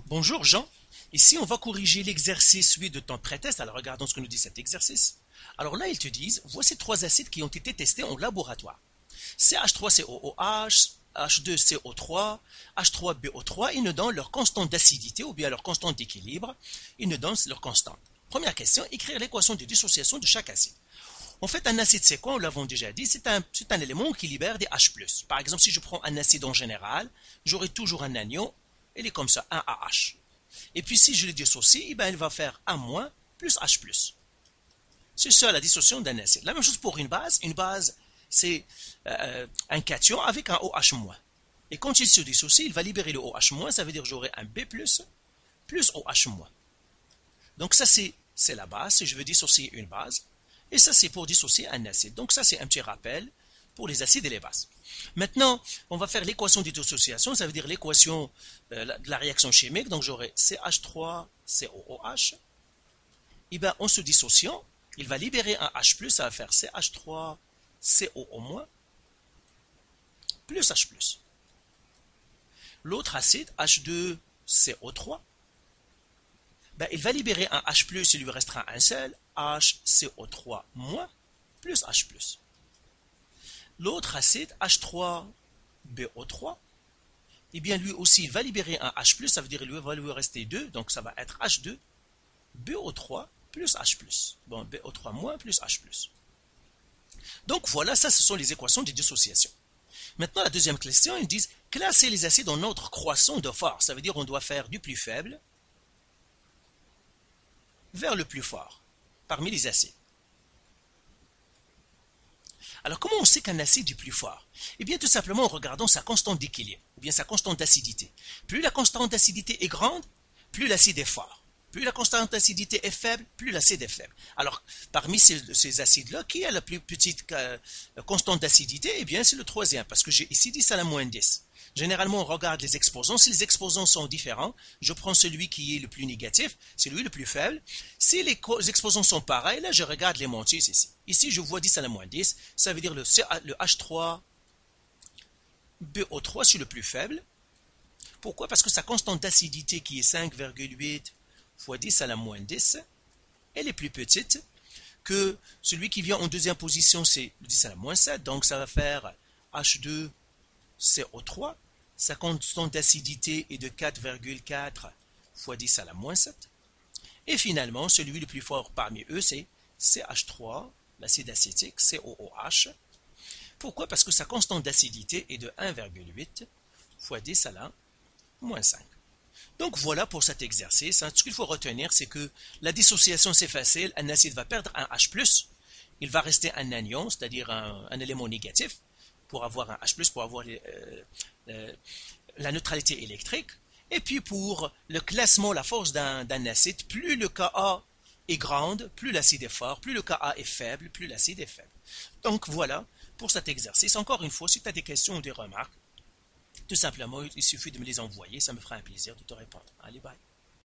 Bonjour Jean. Ici, on va corriger l'exercice 8 de ton pré-test. Alors, regardons ce que nous dit cet exercice. Alors là, ils te disent, voici trois acides qui ont été testés en laboratoire. CH3COOH, H2CO3, H3BO3, ils nous donnent leur constante d'acidité ou bien leur constante d'équilibre. Ils nous donnent leur constante. Première question, écrire l'équation de dissociation de chaque acide. En fait, un acide, c'est quoi? Nous l'avons déjà dit, c'est un élément qui libère des H+. Par exemple, si je prends un acide en général, j'aurai toujours un anion, il est comme ça, un AH. Et puis si je le dissocie, eh ben, il va faire A- plus H+. C'est ça la dissociation d'un acide. La même chose pour une base. Une base, c'est un cation avec un OH-. Et quand il se dissocie, il va libérer le OH-, ça veut dire que j'aurai un B+, plus OH-. Donc ça, c'est la base, si je veux dissocier une base. Et ça, c'est pour dissocier un acide. Donc ça, c'est un petit rappel pour les acides et les bases. Maintenant, on va faire l'équation de dissociation, ça veut dire l'équation de la réaction chimique. Donc j'aurai CH3COOH. Et bien, en se dissociant, il va libérer un H+, ça va faire CH3COO- plus H+. L'autre acide, H2CO3, ben, il va libérer un H+, il lui restera un seul, HCO3- plus H+. L'autre acide, H3BO3, eh bien lui aussi il va libérer un H+, ça veut dire qu'il va lui rester 2, donc ça va être H2BO3 plus H+. Bon, BO3- plus H+. Donc voilà, ça ce sont les équations de dissociation. Maintenant la deuxième question, ils disent classer les acides en ordre croissant de force. Ça veut dire on doit faire du plus faible vers le plus fort parmi les acides. Alors comment on sait qu'un acide est plus fort? Eh bien tout simplement en regardant sa constante d'équilibre, ou bien sa constante d'acidité. Plus la constante d'acidité est grande, plus l'acide est fort. Plus la constante d'acidité est faible, plus l'acide est faible. Alors, parmi ces acides-là, qui a la plus petite constante d'acidité? Eh bien, c'est le troisième, parce que j'ai ici 10 à la moins 10. Généralement, on regarde les exposants. Si les exposants sont différents, je prends celui qui est le plus négatif, c'est lui le plus faible. Si les exposants sont pareils, là, je regarde les moitiés ici. Ici, je vois 10 à la moins 10. Ça veut dire le H3BO3, c'est le plus faible. Pourquoi? Parce que sa constante d'acidité, qui est 5,8 fois 10 à la moins 10, elle est plus petite que celui qui vient en deuxième position, c'est 10 à la moins 7. Donc, ça va faire H2CO3. Sa constante d'acidité est de 4,4 fois 10 à la moins 7. Et finalement, celui le plus fort parmi eux, c'est CH3, l'acide acétique, COOH. Pourquoi? Parce que sa constante d'acidité est de 1,8 fois 10 à la moins 5. Donc voilà pour cet exercice. Ce qu'il faut retenir, c'est que la dissociation, c'est facile. Un acide va perdre un H+, il va rester un anion, c'est-à-dire un élément négatif, pour avoir un H+, pour avoir la neutralité électrique. Et puis pour le classement, la force d'un acide, plus le Ka est grande, plus l'acide est fort, plus le Ka est faible, plus l'acide est faible. Donc voilà pour cet exercice. Encore une fois, si tu as des questions ou des remarques, tout simplement, il suffit de me les envoyer, ça me fera un plaisir de te répondre. Allez, bye.